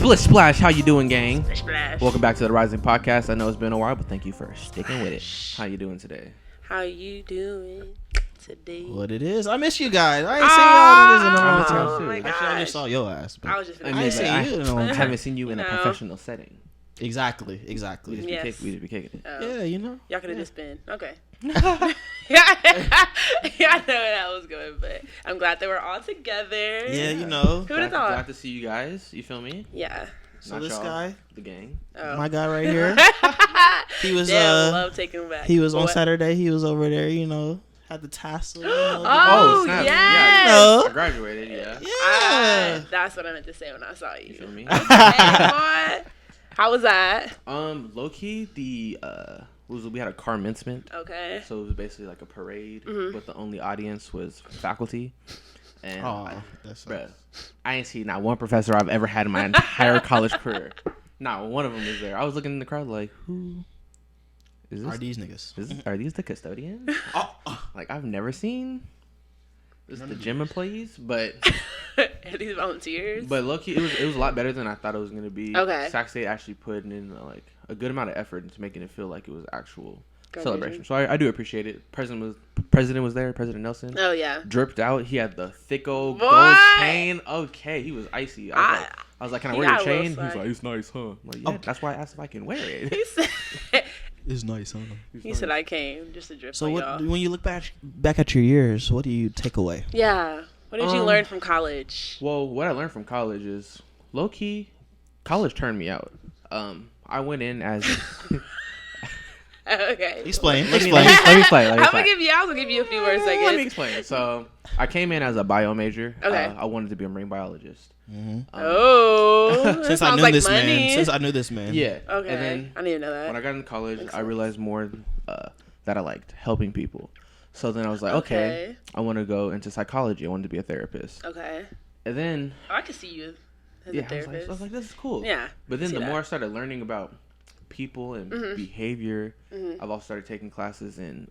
Splish Splash, how you doing, gang? Splish Splash. Welcome back to the Rising Podcast. I know it's been a while, but thank you for sticking with it. How you doing today? How you doing today? What it is? I miss you guys. I ain't seen y'all in a long time. Oh my Actually, I gosh. just saw your ass. But I was just I finna ain't say seen you in a long I time. haven't seen you in a No. professional setting. Exactly. We just be, Yes. we just be kicking it. Oh. Yeah, you know. Y'all could have just been okay. Yeah, I know where that was going, but I'm glad that we're all together. Yeah, you know. Who would have thought? Glad to see you guys. You feel me? Yeah. So Not this y'all, guy, the gang. Oh. my guy right here, he was Damn, love taking him back. he was on What? Saturday. He was over there, you know, had the tassel. You know, Oh, snap. yes. No. I graduated, yeah. yeah. That's what I meant to say when I saw You you. feel me? Hey, boy. How was that? Low key, we had a commencement. Okay. So it was basically like a parade, but the only audience was faculty. And Oh, that's bruh, I ain't seen not one professor I've ever had in my entire college career. Not one of them was there. I was looking in the crowd like, who is this? are these niggas? Are these the custodians? Like, I've never seen this the gym employees, but These volunteers. low-key, it was a lot better than I thought it was gonna be. Okay. Sac State actually put in like a good amount of effort into making it feel like it was actual Graduation. celebration. So I do appreciate it. President was there. President Nelson Oh yeah. dripped out. He had the thick old Boy. gold chain. Okay, he was icy. I was like, can I he wear your got a little chain? He was swag. like, it's nice, huh? I'm like, yeah, Okay. that's why I asked if I can wear it. He said. It's nice, huh? He said I came just to drip So on what? y'all. When you look back at your years, what do you take away? Yeah. What did you learn from college? Well, what I learned from college is low key, college turned me out. I went in as Okay. Explain. let me Explain. explain. I'm gonna give you. I was gonna give you a few words. I Let me guess. explain. So I came in as a bio major. Okay. I wanted to be a marine biologist. Oh. Since I sounds knew like this money. man. Since I knew this man. Yeah. Okay. And then I didn't even know that. when I got into college, Makes I sense. realized more that I liked helping people. So then I was like, okay, I want to go into psychology. I wanted to be a therapist. Okay. And then, Oh, I could see you as yeah, a therapist. I was like, this is cool. Yeah. But then see the that. more I started learning about people and behavior, I've also started taking classes in,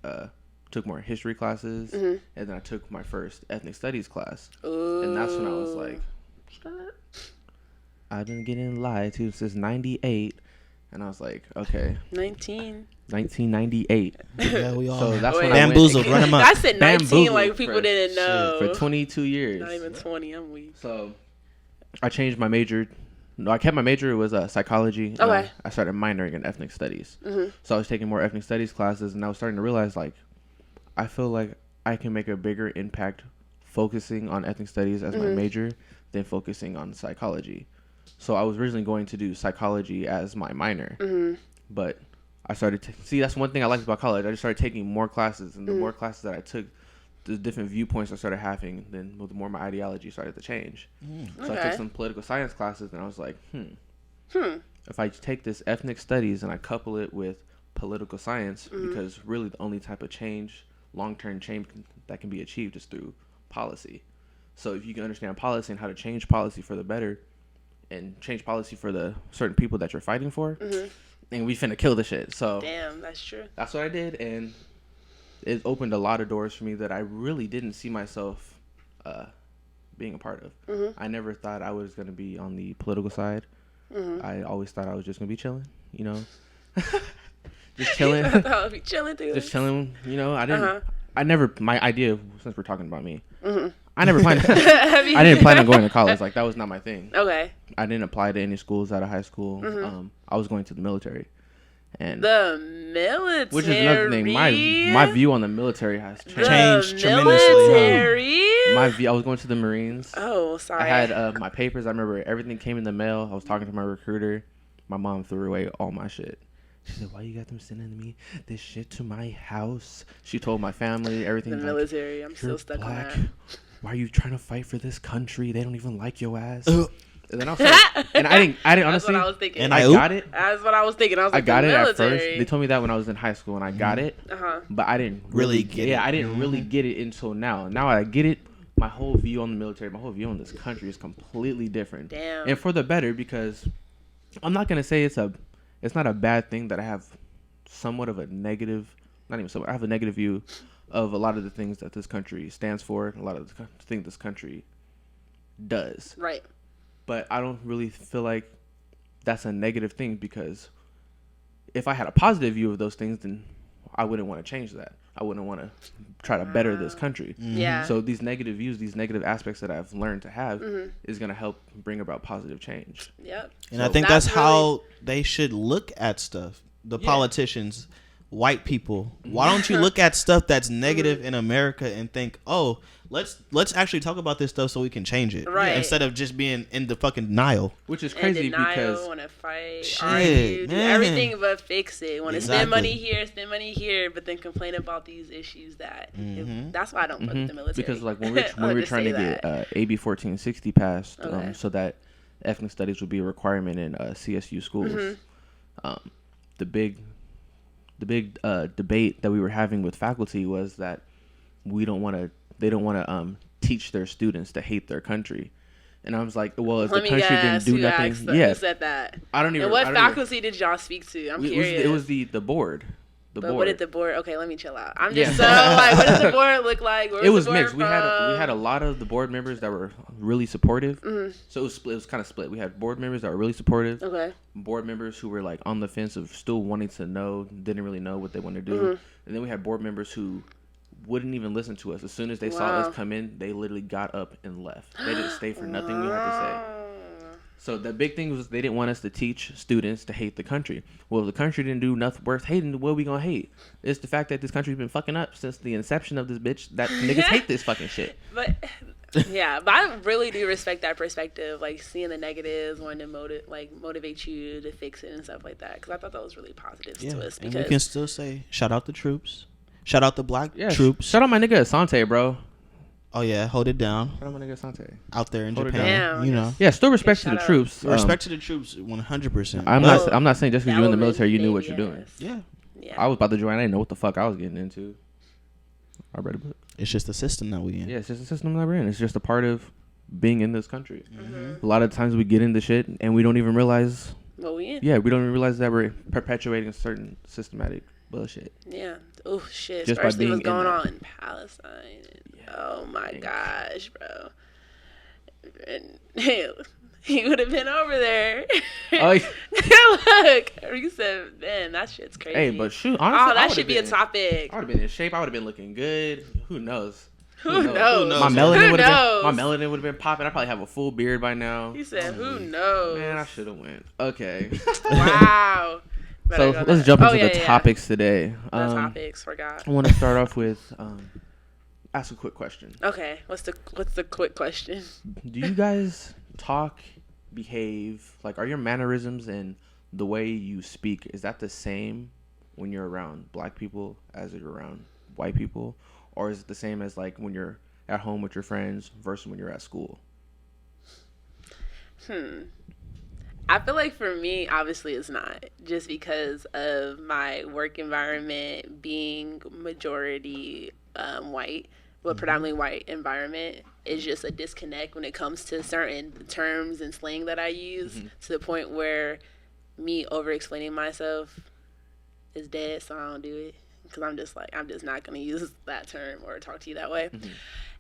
took more history classes, and then I took my first ethnic studies class. Ooh. And that's when I was like, I've been getting lied to since 98. And I was like, okay, 19. 1998. Yeah, we all. So that's Wait. when I Bamboozled. went. Run 'em up. I said 19 Bamboozled like people for- didn't know. For 22 years. Not even 20. I'm weak. So I changed my major. No, I kept my major. It was psychology. and Okay. I started minoring in ethnic studies. Mm-hmm. So I was taking more ethnic studies classes, and I was starting to realize, like, I feel like I can make a bigger impact focusing on ethnic studies as my major than focusing on psychology. So I was originally going to do psychology as my minor, but I started see that's one thing I liked about college. I just started taking more classes, and the more classes that I took, the different viewpoints I started having, then the more my ideology started to change. So I took Okay. some political science classes, and I was like, if I take this ethnic studies and I couple it with political science, because really the only type of change, long-term change that can be achieved is through policy. So if you can understand policy and how to change policy for the better, and change policy for the certain people that you're fighting for, and we finna kill the shit. So Damn, that's true. that's what I did, and it opened a lot of doors for me that I really didn't see myself being a part of. I never thought I was going to be on the political side. I always thought I was just going to be chilling, you know, just chilling, I'll be chilling through just this. chilling, you know. I didn't. Uh-huh. I never. My idea, since we're talking about me, I never planned. Have you- I didn't plan on going to college. Like, that was not my thing. Okay. I didn't apply to any schools out of high school. I was going to the military, and The military. which is another thing. My view on the military has changed. Changed tremendously, huh? Military. My view. I was going to the Marines. Oh, sorry. I had my papers. I remember everything came in the mail. I was talking to my recruiter. My mom threw away all my shit. She said, "Why you got them sending me this shit to my house?" She told my family everything. the like, military. I'm still "You're stuck black. on that. Why are you trying to fight for this country? They don't even like your ass." And then I was like, and I didn't That's honestly. what I was thinking. And I got it. That's what I was thinking. I was I like, got the it at military. first. They told me that when I was in high school, and I got it, Uh-huh. but I didn't Really get it. Yeah, I didn't really get it until now. Now I get it. My whole view on the military, my whole view on this country is completely different. Damn. And for the better, because I'm not gonna say it's not a bad thing that I have somewhat of a negative, not even somewhat. I have a negative view of a lot of the things that this country stands for, and a lot of the things this country does. Right. But I don't really feel like that's a negative thing, because if I had a positive view of those things, then I wouldn't want to change that. I wouldn't want to try to better this country. Yeah. So these negative views, these negative aspects that I've learned to have is going to help bring about positive change. Yep. And So I think that's that's how they should look at stuff. The politicians, white people. Why don't you look at stuff that's negative in America and think, oh, let's actually talk about this stuff so we can change it, Right. instead of just being in the fucking denial. Which is And crazy denial, because want to fight, Shit, argue, do man. everything but fix it. Want to Exactly. spend money here, but then complain about these issues that. That's why I don't fuck with the military. because like when we I'll were just trying to say get AB 1460 passed, Okay. so that ethnic studies would be a requirement in CSU schools. The big debate that we were having with faculty was that they don't want to teach their students to hate their country. And I was like, well, if Let the me country guess, didn't do who nothing, asked yeah, who said that? I don't even. And what I don't even- faculty did y'all speak to? I'm it was, curious. it was the board. The But board. what did the board? Okay, let me chill out. I'm Yeah. just so like, what does the board look like? Where It was the board mixed. We had a from? lot of the board members that were really supportive. So it was split. It was kind of split. We had board members that were really supportive. Okay. Board members who were like on the fence of still wanting to know, didn't really know what they want to do. And then we had board members who wouldn't even listen to us. As soon as they saw Wow. us come in, they literally got up and left. They didn't stay for nothing we had to say. So the big thing was they didn't want us to teach students to hate the country. Well, if the country didn't do nothing worth hating, what are we gonna hate? It's the fact that this country's been fucking up since the inception of this bitch. That niggas hate this fucking shit. But yeah, but I really do respect that perspective, like seeing the negatives, wanting to motivate you to fix it and stuff like that. Because I thought that was really positive to us. And Because we can still say, shout out the troops. Shout out the black Yeah, troops. Shout out my nigga Asante, bro. Oh, yeah. Hold it down. Shout out my nigga Asante. Out there in Hold it Japan. down. You know. Yeah, still respect to shout the out. troops. Respect to the troops 100%. I'm Well, not saying just because you're in the that military you knew woman what you're thing, doing. yes. Yeah. Yeah. I was about to join. I didn't know what the fuck I was getting into. I read a book. It's just the system that we in. Yeah, it's just a system that we're in. It's just a part of being in this country. A lot of times we get into shit and we don't even realize. Well, we in. Yeah, we don't even realize that we're perpetuating certain systematic bullshit. Yeah. Oh shit. Just by Especially what's being in going that. on in Palestine. Oh my gosh, bro. And he would have been over there. Oh, Look, you said, man, that shit's crazy. hey, but shoot, honestly, oh, that should be a topic. I would have been in shape. I would have been looking good. Who knows? Who knows? knows? My Who melanin would have knows? been. My melanin would have been popping. I probably have a full beard by now. He said, who knows? Man, I should have went. Okay. Wow. So Better go let's back. jump Oh, into yeah, the yeah. topics today. The topics, forgot. I want to start off with ask a quick question. Okay, what's the quick question? Do you guys talk, behave, like are your mannerisms and the way you speak, is that the same when you're around black people as you're around white people? Or is it the same as like when you're at home with your friends versus when you're at school? I feel like for me, obviously it's not, just because of my work environment being majority white, but predominantly white environment. Is just a disconnect when it comes to certain terms and slang that I use, to the point where me over explaining myself is dead, so I don't do it, because I'm just not going to use that term or talk to you that way.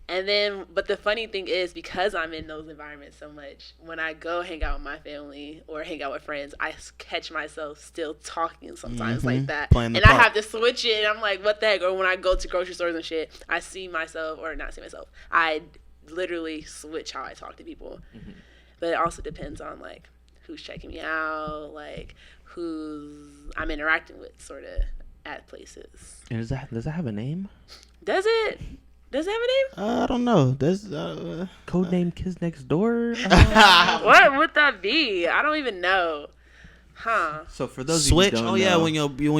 And then, but the funny thing is, because I'm in those environments so much, when I go hang out with my family or hang out with friends, I catch myself still talking sometimes like that. Playing the And I part. have to switch it, and I'm like, what the heck? Or when I go to grocery stores and shit, I see myself, or not see myself, I literally switch how I talk to people. But it also depends on, like, who's checking me out, like, who's I'm interacting with, sort of, at places. And does that have a name? Does it? Does it have a name? I don't know. There's Codename Kids Next Door? What would that be? I don't even know. Huh. So for those switch. of you who Oh don't yeah,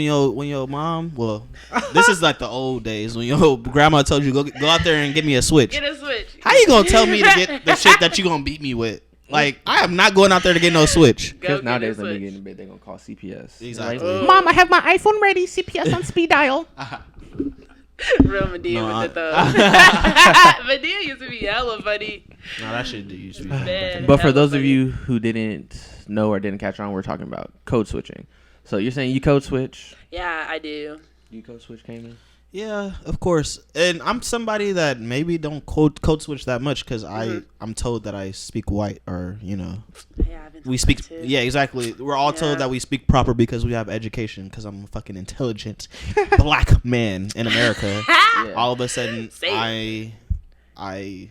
know, when your mom. Well, this is like the old days when your grandma told you go out there and get me a switch. Get a switch. How you gonna tell me to get the shit that you gonna beat me with? Like I am not going out there to get no switch. Go because get nowadays a when they switch. get in bed, they're gonna call CPS. Exactly. Oh. Mom, I have my iPhone ready. CPS on speed dial. Real Medea No, with it though. Medea used to be hella funny. No, that shit used to be. Man, But for hella those of funny. you who didn't know or didn't catch on, we're talking about code switching. So you're saying you code switch? Yeah, I do. You code switch, Cayman? Yeah, of course. And I'm somebody that maybe don't code switch that much because I'm told that I speak white, or Yeah, I've been we told speak. that too. Yeah, exactly. We're all Yeah. told that we speak proper because we have education. Because I'm a fucking intelligent black man in America. Yeah. All of a sudden, Same. I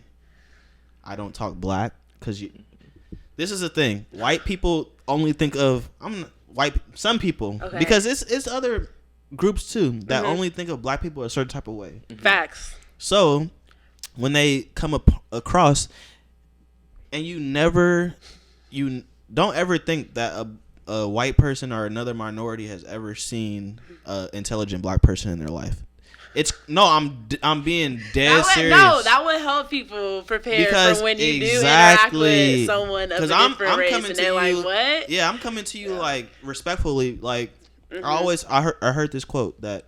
don't talk black because you. This is the thing. White people only think of white. Some people Okay. because it's other groups too that only think of black people a certain type of way. Facts. So when they come across, and you don't ever think that a white person or another minority has ever seen an intelligent black person in their life. I'm being dead serious. That would help people prepare for when you do interact with someone of a different race, and they're like, "What?" Yeah, I'm coming to you like respectfully. Like I heard this quote that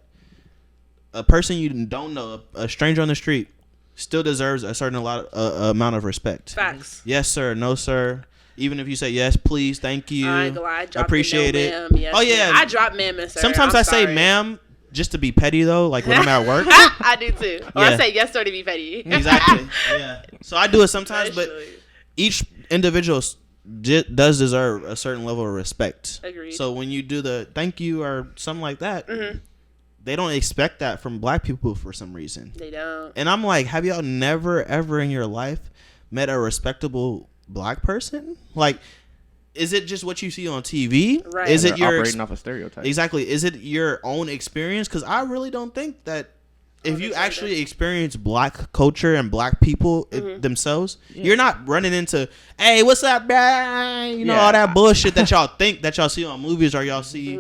a person you don't know, a stranger on the street, still deserves a certain amount of respect. Facts. Yes, sir. No, sir. Even if you say yes, please, thank you, I ain't gonna lie, I dropped appreciate the it. no, ma'am, yes, Oh yeah, ma'am. I drop ma'am and sir. Sometimes I'm I say sorry. ma'am just to be petty though, like when I'm at work. I do too. Or I Yeah. say yes sir to be petty. Exactly. Yeah. So I do it sometimes, but Especially. each individual does deserve a certain level of respect. Agreed. So when you do the thank you or something like that, they don't expect that from black people for some reason. They don't. And I'm like, have y'all never ever in your life met a respectable black person? Like, is it just what you see on TV? Right. Is They're it your operating off a stereotype? exactly? Is it your own experience? Because I really don't think that if you actually experience black culture and black people themselves, you're not running into, hey, what's up, bruh? You know, all that bullshit that y'all think that y'all see on movies or y'all see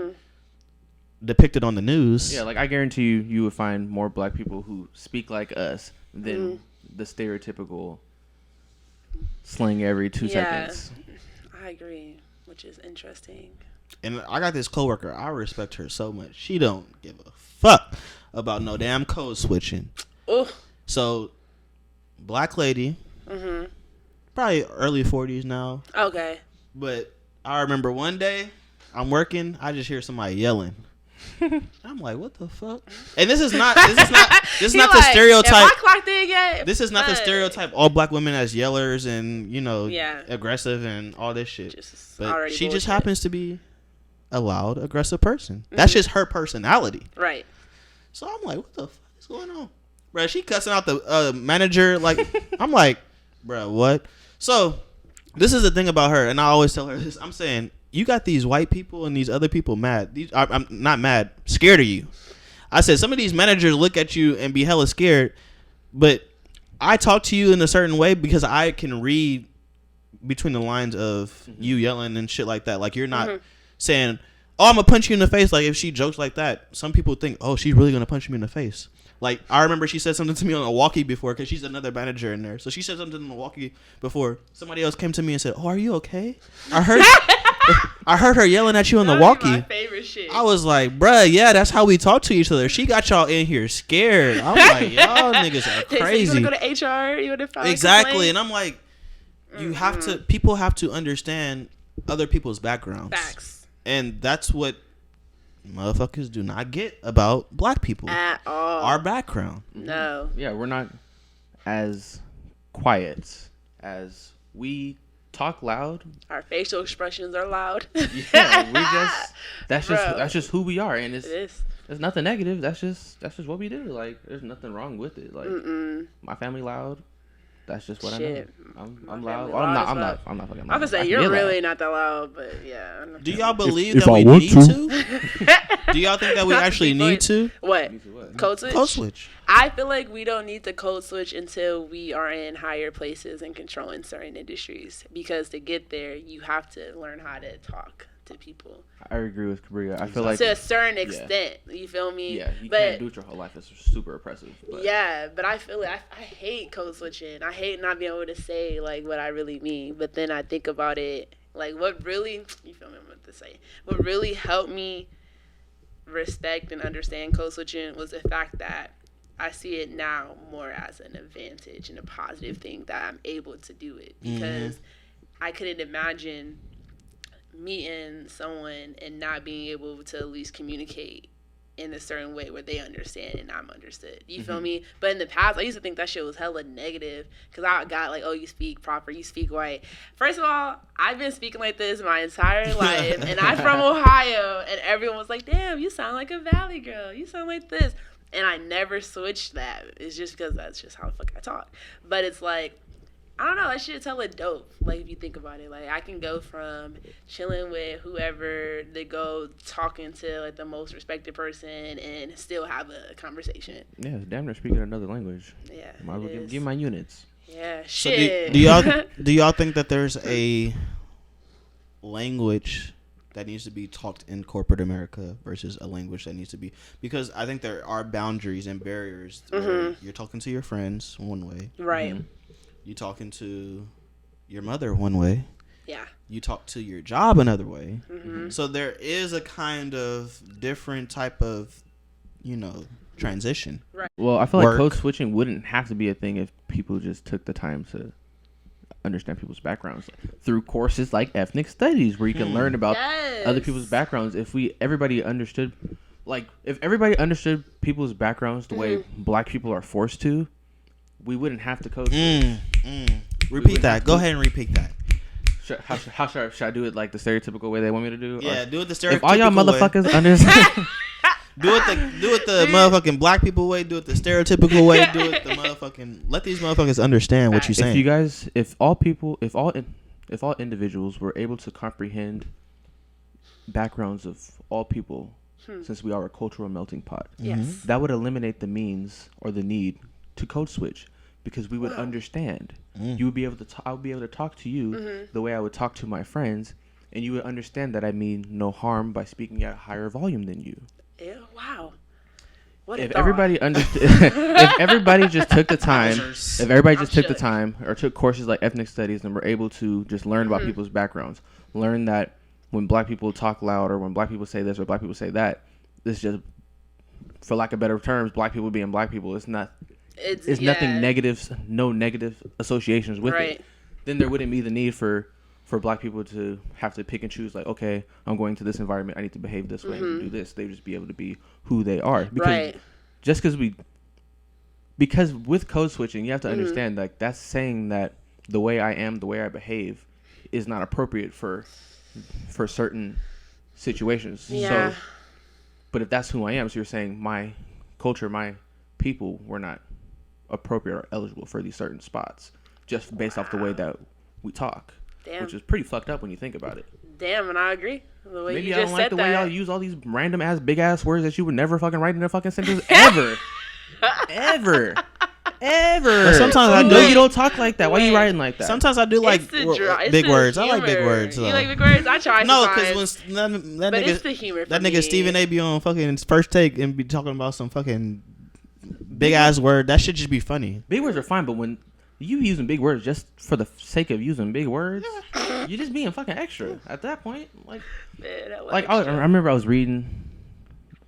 depicted on the news. Yeah, like I guarantee you would find more black people who speak like us than the stereotypical slang every 2 seconds. I agree, which is interesting. And I got this coworker. I respect her so much. She don't give a fuck about no damn code switching. Ooh. So, black lady, probably early 40s now. Okay. But I remember one day I'm working. I just hear somebody yelling. I'm like, what the fuck? And this is not the stereotype. Am I clocked in yet? This is not the stereotype. All black women as yellers and Yeah. aggressive and all this shit. Just But already she just bullshit. happens to be a loud, aggressive person. That's just her personality. Right. So I'm like, what the fuck is going on? Bruh, she cussing out the manager. Like, I'm like, bruh, what? So this is the thing about her. And I always tell her this. I'm saying, you got these white people and these other people mad. I'm not mad, scared of you. I said, some of these managers look at you and be hella scared. But I talk to you in a certain way because I can read between the lines of you yelling and shit like that. Like, you're not saying, oh, I'm gonna punch you in the face. Like, if she jokes like that, some people think, oh, she's really gonna punch me in the face. Like, I remember she said something to me on a walkie before because she's another manager in there. So she said something on the walkie before. Somebody else came to me and said, oh, are you okay? I heard her yelling at you on the That would be walkie. my favorite shit. I was like, bruh, yeah, that's how we talk to each other. She got y'all in here scared. I'm like, y'all niggas are So crazy. you want to go to HR? You want to file a Exactly. complaint? And I'm like, people have to understand other people's backgrounds. Facts. And that's what motherfuckers do not get about black people. At all. Our background. No. Yeah, we're not as quiet as we talk loud. Our facial expressions are loud. Yeah, that's Bro. just who we are, and It is. it's nothing negative. That's just what we do. Like, there's nothing wrong with it. Like, my family loud. That's just what Shit. I know. I'm My loud. family Well, I'm loud not. as I'm fuck. not. I'm not fucking. I was gonna I say can you're get really loud. not that loud, but yeah. Do y'all believe if that I we want need to. Do y'all think that we actually need to? What? What? Code switch? Code switch. I feel like we don't need to code switch until we are in higher places and controlling certain industries. Because to get there, you have to learn how to talk to people I agree with Cabria. I feel like to a certain extent. You feel me? yeah, you but can't do it your whole life. It's super oppressive. But yeah, but I feel like I hate code switching. I hate not being able to say like what I really mean. But then I think about it, like what really, you feel me? What to say? What really helped me respect and understand code switching was the fact that I see it now more as an advantage and a positive thing that I'm able to do it, because I couldn't imagine meeting someone and not being able to at least communicate in a certain way where they understand and I'm understood. You feel me? But in the past, I used to think that shit was hella negative because I got like, oh, you speak proper, you speak white. First of all, I've been speaking like this my entire life, and I'm from Ohio, and everyone was like, damn, you sound like a Valley girl. You sound like this. And I never switched that. It's just because that's just how the fuck I talk. But it's like, I don't know, that shit's hella dope. Like, if you think about it, like, I can go from chilling with whoever to go talking to, like, the most respected person and still have a conversation. Yeah, it's damn near speaking another language. Yeah, Might as well give my units. Yeah, So shit. do y'all think that there's a language that needs to be talked in corporate America versus a language that needs to be, because I think there are boundaries and barriers where you're talking to your friends one way. Right. You talking to your mother one way. Yeah. You talk to your job another way. So there is a kind of different type of, transition. Right. Well, I feel like Work. code switching wouldn't have to be a thing if people just took the time to understand people's backgrounds through courses like ethnic studies, where you can learn about other people's backgrounds. If everybody understood people's backgrounds the way Black people are forced to, we wouldn't have to code switch. Repeat that. Go ahead and repeat that. Should I do it like the stereotypical way they want me to do? Yeah, Or do it the stereotypical if all y'all way. motherfuckers understand, Do it the motherfucking Black people way. Do it the stereotypical way. Do it the motherfucking. Let these motherfuckers understand what you're saying. if all individuals were able to comprehend backgrounds of all people, since we are a cultural melting pot, Yes. that would eliminate the means or the need to code switch, because we would understand. You would be able to. I would be able to talk to you the way I would talk to my friends, and you would understand that I mean no harm by speaking at a higher volume than you. Ew, wow. What a If thought. everybody understood, if everybody just took the time, or took courses like ethnic studies and were able to just learn about people's backgrounds, learn that when Black people talk loud, or when Black people say this or Black people say that, this just, for lack of better terms, Black people being Black people, it's nothing negative, no negative associations with Right. it. Then there wouldn't be the need for Black people to have to pick and choose, like, okay, I'm going to this environment, I need to behave this way and do this. They would just be able to be who they are. Because because with code switching, you have to understand, like, that's saying that the way I am, the way I behave is not appropriate for certain situations. Yeah. So, but if that's who I am, so you're saying my culture, my people were not appropriate or eligible for these certain spots just based off the way that we talk. Damn. Which is pretty fucked up when you think about it. Damn, and I agree. The way Maybe you I just don't like said the that. way y'all use all these random ass big ass words that you would never fucking write in a fucking sentence ever. Ever. But sometimes I know you don't talk like that. Why you writing like that? Sometimes I do like It's it's big the words. I like big humor. words. You though. like big words? I try No, sometimes. because when that But nigga, it's the humor for that nigga me. Stephen A. be on fucking First Take and be talking about some fucking big ass word, that should just be funny. Big words are fine, but when you using big words just for the sake of using big words, you're just being fucking extra at that point. Like, Man, that was I extra. remember I was reading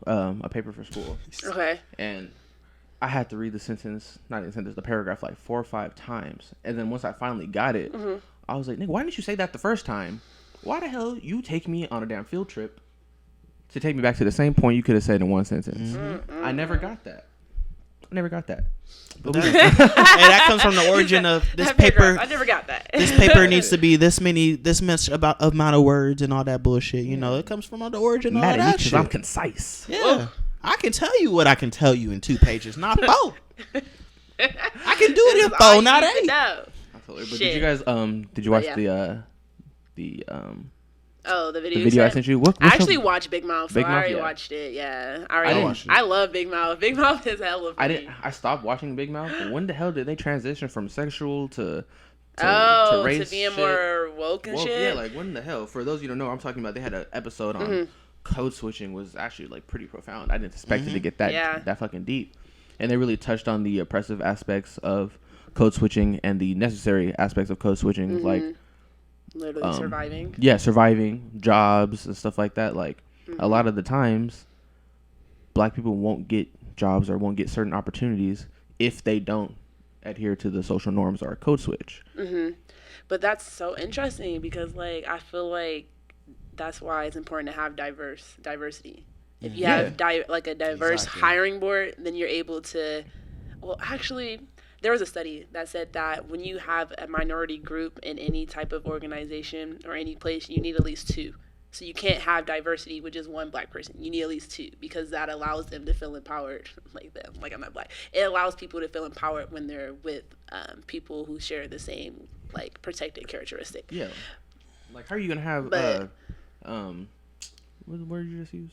a paper for school, Okay. and I had to read the paragraph like 4 or 5 times, and then once I finally got it, I was like, nigga, why didn't you say that the first time? Why the hell you take me on a damn field trip to take me back to the same point you could have said in one sentence? I never got that. But And that comes from the origin of this That paper. paragraph, I never got that. This paper needs to be this much amount of words and all that bullshit. You know, it comes from the origin of all mad at me that because shit. I'm concise. Yeah, I can tell you what I can tell you in 2 pages, not 4. I can do it in 4, not 8. No. But did Shit. you guys did you watch Yeah. the Oh, the video. the video I sent you? I actually watched Big Mouth, so Big I Mouth, already yeah. watched it. Yeah, watched it. I love Big Mouth. Big Mouth is hella funny. I stopped watching Big Mouth. But when the hell did they transition from sexual to race being shit? more woke and shit. Yeah, like when the hell? For those of you who don't know, I'm talking about. They had an episode on code switching, was actually like pretty profound. I didn't expect it to get that fucking deep, and they really touched on the oppressive aspects of code switching and the necessary aspects of code switching, like Literally surviving. yeah, surviving, jobs and stuff like that. Like a lot of the times, Black people won't get jobs or won't get certain opportunities if they don't adhere to the social norms or code switch. But that's so interesting because, like, I feel like that's why it's important to have diversity. If you have like a diverse Exactly. hiring board, then you're able to. Well, actually, there was a study that said that when you have a minority group in any type of organization or any place, you need at least two. So you can't have diversity with just one black person. You need at least two because that allows them to feel empowered like them. Like, I'm not black. It allows people to feel empowered when they're with people who share the same like protected characteristic. Yeah. Like, how are you gonna have But- what word did you just use?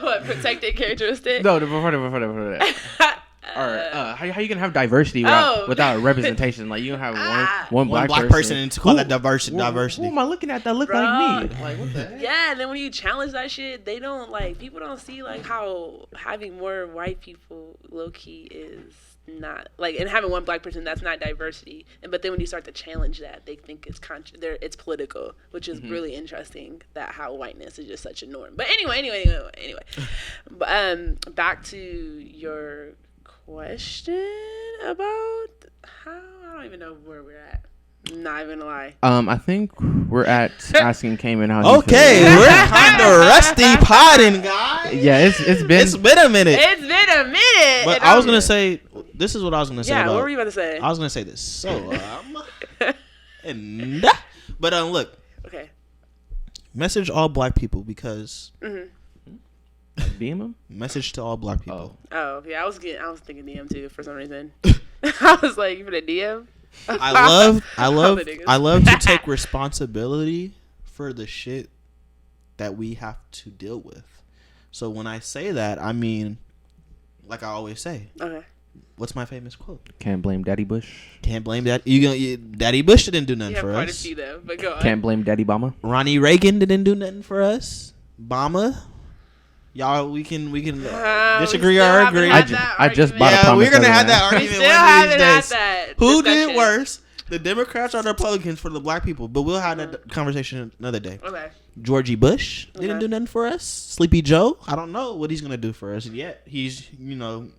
What protected characteristic? No, before that. All right. How you gonna have diversity without representation? Like, you gonna have one One black person and to call that diversity. Who am I looking at that look Bruh. like me? Like, what the heck? Yeah, and then when you challenge that shit, they don't like people don't see like how having more white people low key is not like, and having one black person, that's not diversity. But then when you start to challenge that, they think it's it's political, which is really interesting that how whiteness is just such a norm. But anyway. But back to your question about how, I don't even know where we're at. Not even gonna lie. I think we're at asking Cayman how. he Okay, feels. we're kind of rusty potting, guys. Yeah, it's been. It's been a minute. It's been a minute. But and I was I'm- gonna say, this is what I was gonna say. Yeah, about, what were you about to say? I was gonna say this. So, but look, Okay. message all black people because DM him. message to all black people. Oh, Oh yeah, I was thinking DM too for some reason. I was like, you for the DM? I All the niggas. love to take responsibility for the shit that we have to deal with. So when I say that, I mean, like I always say, Okay. what's my famous quote? can't blame Daddy Bush. Can't blame that. Daddy Bush didn't do nothing You have for quite a us. few though, but go on. Can't blame Daddy Bama. Ronnie Reagan didn't do nothing for us. Obama. Y'all, we can We disagree still or haven't agree. had I that I just argument. bought a Yeah, promise. we're gonna have Neverland. that We argument still one of haven't these had days. that. Who discussion. did worse, the Democrats or the Republicans for the black people? But we'll have that conversation another day. Okay. Georgie Bush didn't Okay. do nothing for us. Sleepy Joe, I don't know what he's gonna do for us yet. He's,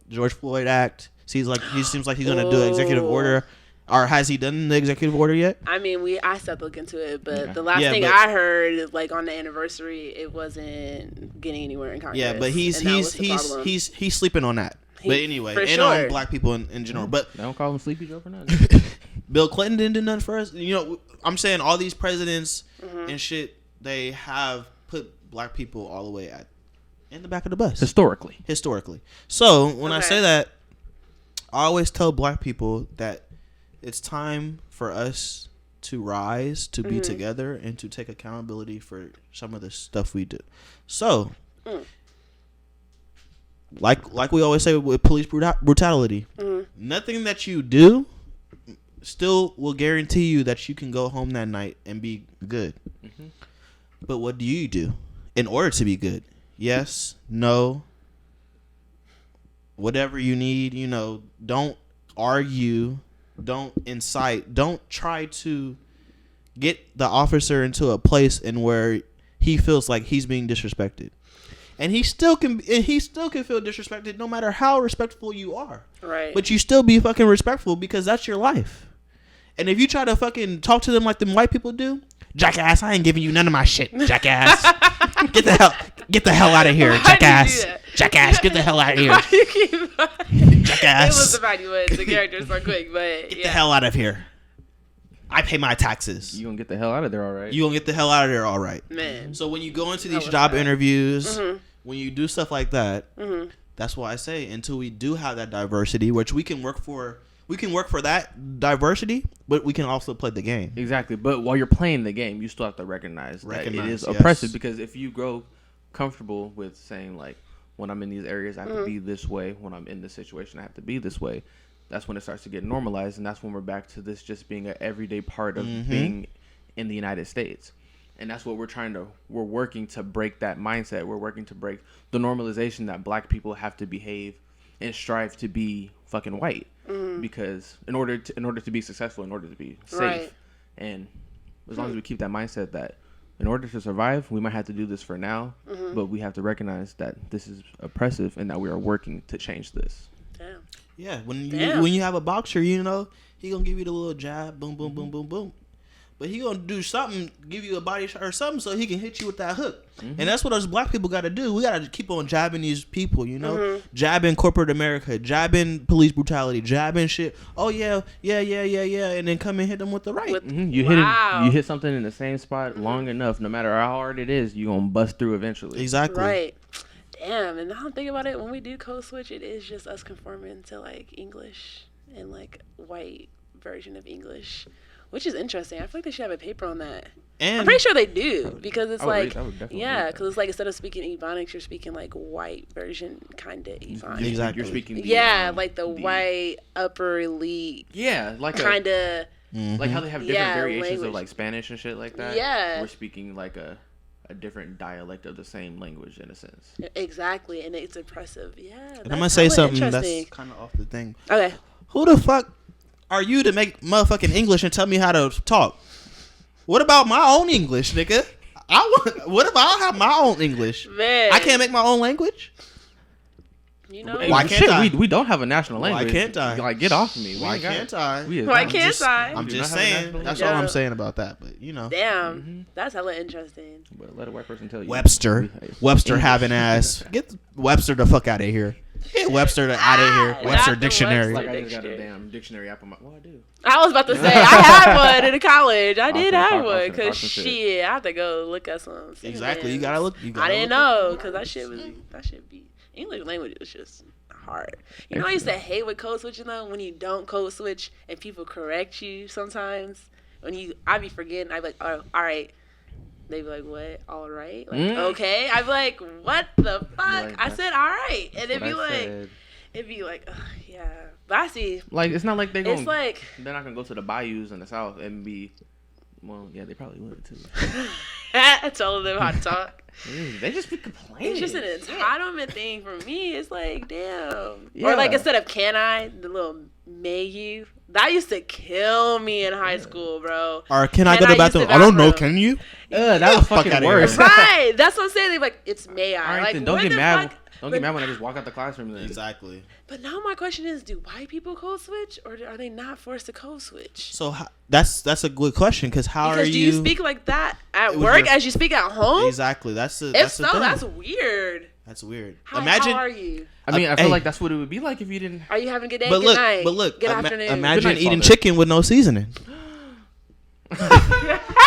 George Floyd Act. Seems like he's gonna do an executive Oh. order, or has he done the executive order yet? I mean, I stopped looking into it, but Yeah. the last Yeah, thing but- I heard is like on the anniversary, it wasn't getting anywhere in Congress. Yeah, but he's and that was the problem. sleeping on that. But anyway, for and sure. on black people in general. But They don't call him Sleepy Joe for nothing. Bill Clinton didn't do nothing for us. I'm saying all these presidents Mm-hmm. and shit, they have put black people all the way in the back of the bus Historically. So when I Okay. say that, I always tell black people that it's time for us to rise, to be together, and to take accountability for some of the stuff we do. So, like we always say with police brutality, nothing that you do still will guarantee you that you can go home that night and be good. But what do you do in order to be good? Yes, no, whatever you need, don't argue, don't incite, don't try to get the officer into a place in where he feels like he's being disrespected. And he still can feel disrespected no matter how respectful you are. right. But you still be fucking respectful because that's your life. And if you try to fucking talk to them like them white people do, jackass, I ain't giving you none of my shit, jackass. Get the hell out of here, Why'd you do jackass. that? Jackass, get the hell out of here, Why you keep- It was jackass. the fact you went the characters so quick, but Get yeah. the hell out of here. I pay my taxes. You gonna get the hell out of there, all right? You gonna get the hell out of there, all right. Man. So when you go into these was job bad. interviews, when you do stuff like that, that's why I say until we do have that diversity, which we can work for that diversity, but we can also play the game. Exactly, but while you're playing the game, you still have to recognize that it is yes. oppressive. Because if you grow comfortable with saying like, when I'm in these areas, I have to be this way. When I'm in this situation, I have to be this way. That's when it starts to get normalized, and that's when we're back to this just being an everyday part of being in the United States. And that's what we're working to break that mindset. We're working to break the normalization that black people have to behave and strive to be fucking white. Because in order to be successful, in order to be safe, Right. and as long as we keep that mindset that in order to survive, we might have to do this for now, but we have to recognize that this is oppressive and that we are working to change this. Damn. Yeah, when Damn. you have a boxer, he gonna give you the little jab, boom, boom, boom, boom, boom. but he gonna do something, give you a body shot or something, so he can hit you with that hook. And that's what us black people got to do. We got to keep on jabbing these people, you know, jabbing corporate America, jabbing police brutality, jabbing shit. Oh yeah, and then come and hit them with the right. You hit something in the same spot long enough, no matter how hard it is, you gonna bust through eventually. Exactly. Right. Damn, and now I'm thinking about it. When we do code switch, it is just us conforming to like English and like white version of English, which is interesting. I feel like they should have a paper on that. And I'm pretty sure they do, because it's because it's like instead of speaking Ebonics, you're speaking like white version kind of Ebonics. Exactly. You're speaking like the white upper elite. Yeah, like kind of like how they have different variations language. of like Spanish and shit like that. Yeah, we're speaking like a different dialect of the same language in a sense. Exactly, and it's impressive. Yeah, and I'm gonna say something that's kind of off the thing. Okay, who the fuck are you to make motherfucking English and tell me how to talk? What about my own English, nigga? What if I have my own English? Man, I can't make my own language. You know, why can't I? We don't have a national language. Why can't I? Like, get off of me. Why can't I? Why can't I? I'm just saying. That's all I'm saying about that. But you know, damn, that's hella interesting. But let a white person tell you. Webster having ass. Get Webster the fuck out of here. Get Webster out of here. Webster dictionary. Like I just got a damn dictionary app on my. Well, I do. I was about to say I had one in college. I did have one because shit, I have to go look at some. Exactly, you gotta look. I didn't know because that shit be English language was just hard. You know, I used to hate with code switching though, when you don't code switch and people correct you sometimes. I'd be forgetting. I'd be like, oh, all right. They'd be like, what? All right? Like, okay. I'd be like, what the fuck? Like, I said, all right. And it'd be like, yeah. But I see. Like, it's not like they're going. It's like. They're not going to go to the bayous in the South and be. Well, yeah, they probably would too. Telling them how to talk. They just be complaining. It's just an entitlement thing for me. It's like, damn. Yeah. Or like instead of can I, the little may you. That used to kill me in high school, bro. Or can I go to the bathroom? I don't know. Can you? That was fucking worse. Right. That's what I'm saying. They're like, it's may I. All right, like, then don't get mad. Don't get mad when I just walk out the classroom. Then. Exactly. But now my question is, do white people code switch, or are they not forced to code switch? So that's a good question, because do you speak like that at work as you speak at home? Exactly. That's weird. That's weird. How are you? I mean, I feel like that's what it would be like if you didn't. Are you having a good day? Good night. But look, good afternoon. Imagine good night, eating chicken with no seasoning.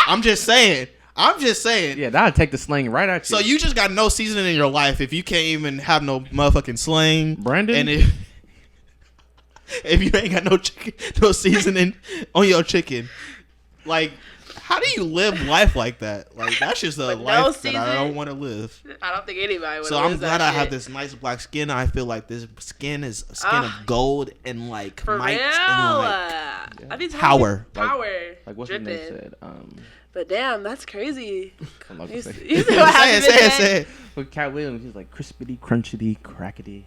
I'm just saying. Yeah, that'd take the slang right at you. So you just got no seasoning in your life if you can't even have no motherfucking slang. Brandon? And if you ain't got no seasoning on your chicken, like, how do you live life like that? Like, that's just a life that I don't want to live. I don't think anybody would. So I'm glad I have this nice black skin. I feel like this skin is a skin of gold and like might and like power. Like what's the name said? But damn, that's crazy. You say what happened say it. With Cat Williams, he's like crispity, crunchity, crackety,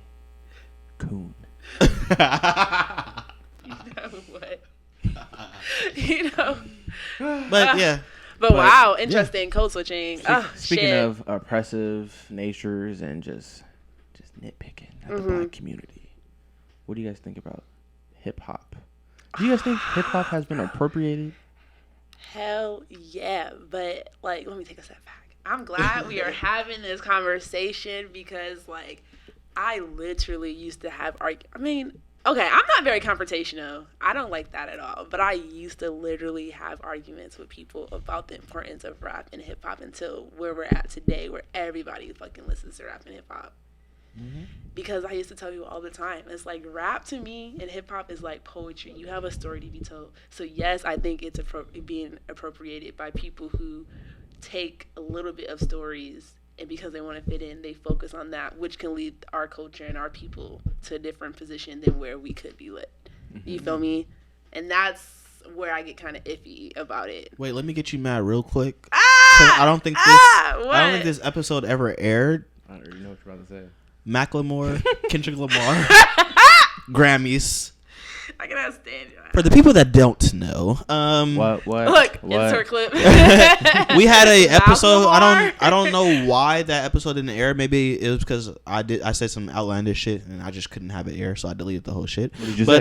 coon. You know. But yeah. But wow, interesting code switching. Speaking of oppressive natures and just nitpicking at the black community, what do you guys think about hip hop? Do you guys think hip hop has been appropriated? Hell yeah, but like, let me take a step back. I'm glad we are having this conversation because like, I literally used to have okay, I'm not very confrontational. I don't like that at all. But I used to literally have arguments with people about the importance of rap and hip hop until where we're at today, where everybody fucking listens to rap and hip hop. Mm-hmm. Because I used to tell people all the time, it's like rap to me and hip hop is like poetry. You have a story to be told. So yes, I think it's being appropriated by people who take a little bit of stories, and because they want to fit in, they focus on that, which can lead our culture and our people to a different position than where we could be lit. Mm-hmm. You feel me? And that's where I get kind of iffy about it. Wait, let me get you mad real quick. I don't think this episode ever aired. I don't really know what you're about to say. Macklemore, Kendrick Lamar, Grammys. I cannot stand you. For the people that don't know, what? Look, insert clip. We had a episode. I don't know why that episode didn't air. Maybe it was because I said some outlandish shit and I just couldn't have it air, so I deleted the whole shit. What did you say?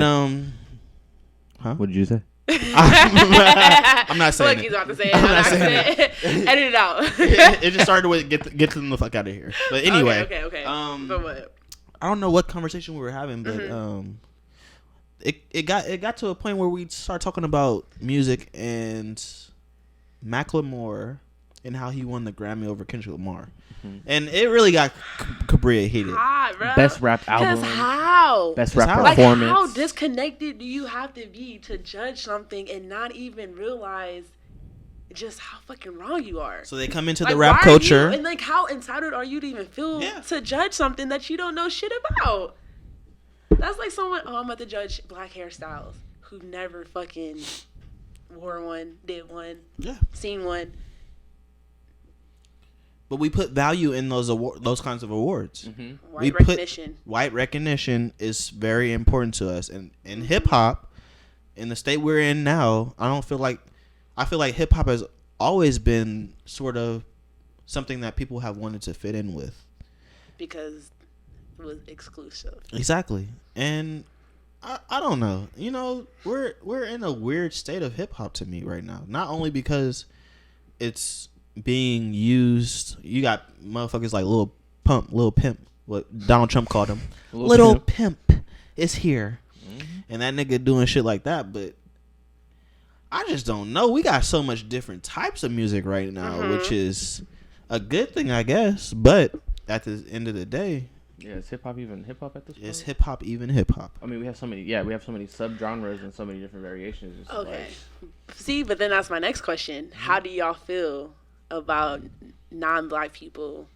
Huh? What did you say? I'm not saying Look, it. he's about to say it. I'm not saying it. Edit it out. It just started with get them the fuck out of here. But anyway, Okay. So what? I don't know what conversation we were having, but it got to a point where we started talking about music and Macklemore and how he won the Grammy over Kendrick Lamar, and it really got Cabria heated. Hot, bro. Best rap album. Because how? Best rap how? Like, performance. how disconnected do you have to be to judge something and not even realize just how fucking wrong you are? So they come into Like, the rap why are culture. you, and like, how entitled are you to even feel Yeah. to judge something that you don't know shit about? That's like someone, I'm about to judge black hairstyles who never fucking wore one, did one, Yeah. seen one. But we put value in those kinds of awards. White recognition. White recognition is very important to us, and in hip hop, in the state we're in now, I feel like hip hop has always been sort of something that people have wanted to fit in with. Because it was exclusive. Exactly, and I don't know. You know, we're in a weird state of hip hop to me right now. Not only because it's being used, you got motherfuckers like Lil Pimp, what Donald Trump called him, Little Pimp is here, and that nigga doing shit like that. But I just don't know. We got so much different types of music right now, which is a good thing, I guess. But at the end of the day, Yeah, is hip hop even hip hop at this point? is hip hop even hip hop? I mean, we have so many sub-genres and so many different variations. It's Okay. like- See, but then that's my next question. How do y'all feel about non-black people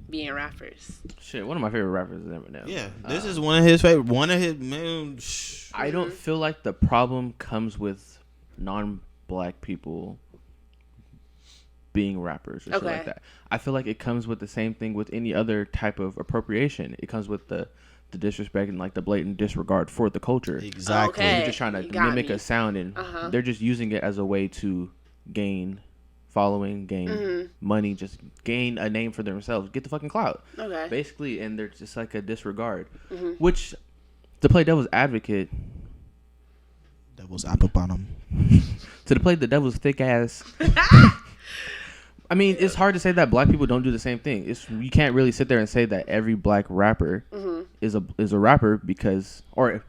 being rappers? Shit, one of my favorite rappers is Eminem. Yeah, this is one of his favorite. One of his man. I don't feel like the problem comes with non-black people being rappers or shit like that. I feel like it comes with the same thing with any other type of appropriation. It comes with the disrespect and like the blatant disregard for the culture. Exactly. Okay. You're just trying to You got mimic me. a sound, and they're just using it as a way to gain following, gain money, just gain a name for themselves, get the fucking clout, Okay. basically. And they're just like a disregard, which, to play devil's advocate, Devil's apple bottom. to play the devil's thick ass. I mean, it's hard to say that black people don't do the same thing. You can't really sit there and say that every black rapper is a rapper because or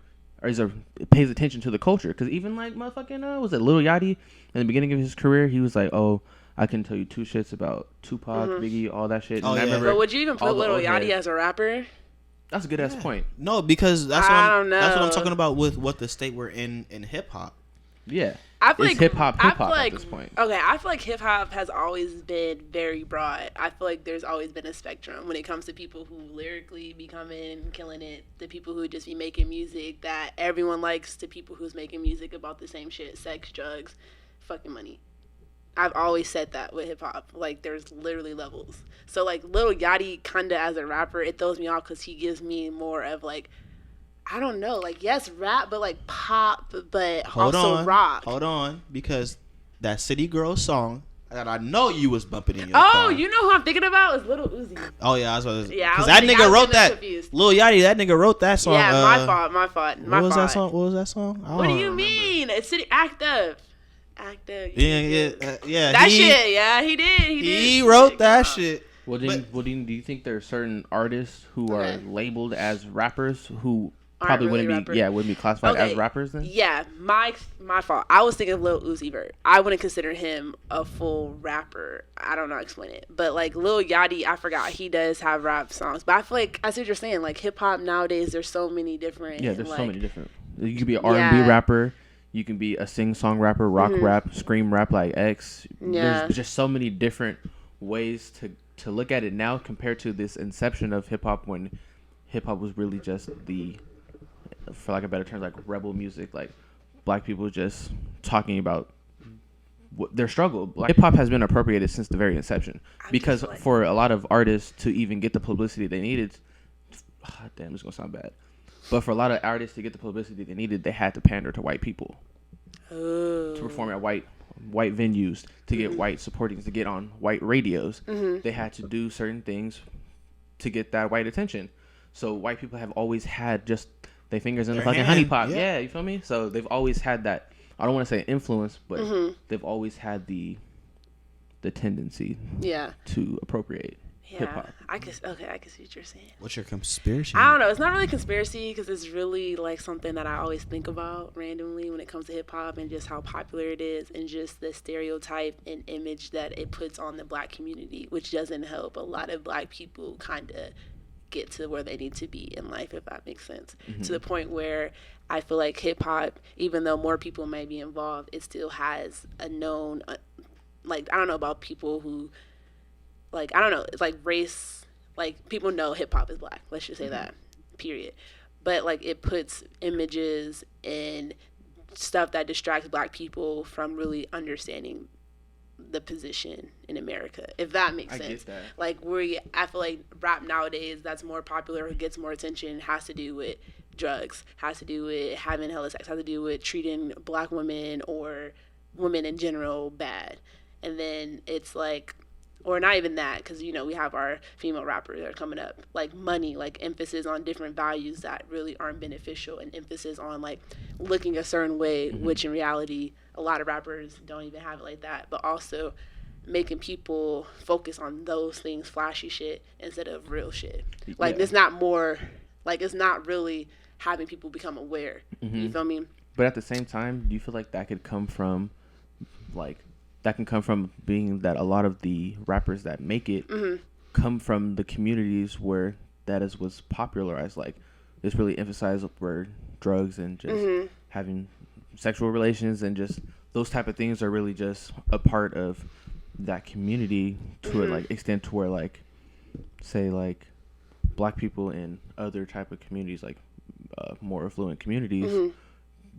pays attention to the culture. Because even like motherfucking was it Lil Yachty in the beginning of his career, he was like, oh, I can tell you two shits about Tupac, Biggie, all that shit. Oh, And I yeah. remember But would you even all put the Lil old Yachty heads. as a rapper? That's a good ass point. No, because that's I don't that's what I'm know. talking about with what the state we're in hip hop. Yeah, I feel it's like hip hop I feel at like, this point. Okay, I feel like hip hop has always been very broad. I feel like there's always been a spectrum when it comes to people who lyrically be coming and killing it, the people who just be making music that everyone likes, to people who's making music about the same shit: sex, drugs, fucking money. I've always said that with hip hop. Like, there's literally levels. So like Lil Yachty, kinda as a rapper, it throws me off because he gives me more of like, I don't know, like, yes, rap, but like pop, but also rock. Hold on, because that City Girls song that I know you was bumping in your Oh, car. you know who I'm thinking about is Lil Uzi. Oh yeah, I was about to, Yeah, I because was that thinking- I nigga was wrote getting that. confused. Lil Yachty, that nigga wrote that song. Yeah, my fault. What was that song? What was that song? I What do don't you remember. mean? It's City Active. Active. Yeah. That shit, yeah, he did. He wrote that shit. Well, do you think there are certain artists who are Okay. labeled as rappers who Aren't probably really wouldn't rappers? be classified Okay. as rappers then? Yeah, my fault. I was thinking of Lil Uzi Vert. I wouldn't consider him a full rapper. I don't know how to explain it. But like Lil Yachty, I forgot he does have rap songs. But I feel like I see what you're saying. Like hip hop nowadays, there's so many different. Yeah, there's like, so many different. You could be an R&B Yeah. rapper. You can be a sing-song rapper, rock rap, scream rap like X. Yeah. There's just so many different ways to look at it now compared to this inception of hip-hop, when hip-hop was really just the, for lack of better terms, like rebel music, like black people just talking about their struggle. Hip-hop has been appropriated since the very inception, because like- for a lot of artists to even get the publicity they needed, damn, it's going to sound bad. But for a lot of artists to get the publicity they needed, they had to pander to white people, to perform at white venues, to get white supportings, to get on white radios. They had to do certain things to get that white attention. So white people have always had just their fingers in the Their fucking hand, honey pot. yeah. Yeah, you feel me? So they've always had that I don't want to say influence, but they've always had the tendency to appropriate hip hop. I can see what you're saying. What's your conspiracy? I don't know. It's not really conspiracy because it's really like something that I always think about randomly when it comes to hip hop and just how popular it is and just the stereotype and image that it puts on the black community, which doesn't help a lot of black people kind of get to where they need to be in life, if that makes sense. To the point where I feel like hip hop, even though more people may be involved, it still has a known, like, I don't know about people who, like, I don't know, it's like race, like, people know hip hop is black, let's just say that, period. But, like, it puts images and stuff that distracts black people from really understanding the position in America, if that makes sense. I get that. Like, I feel like rap nowadays that's more popular or gets more attention has to do with drugs, has to do with having hella sex, has to do with treating black women or women in general bad. And then it's like, or not even that, because, you know, we have our female rappers that are coming up, like money, like emphasis on different values that really aren't beneficial, and emphasis on like looking a certain way, which in reality, a lot of rappers don't even have it like that, but also making people focus on those things, flashy shit, instead of real shit. Like, it's not more, like, it's not really having people become aware. You feel me? But at the same time, do you feel like that could come from, like, that can come from being that a lot of the rappers that make it come from the communities where that is was popularized, like it's really emphasized where drugs and just having sexual relations and just those type of things are really just a part of that community to like extent to where, like, say, like black people in other type of communities, like more affluent communities,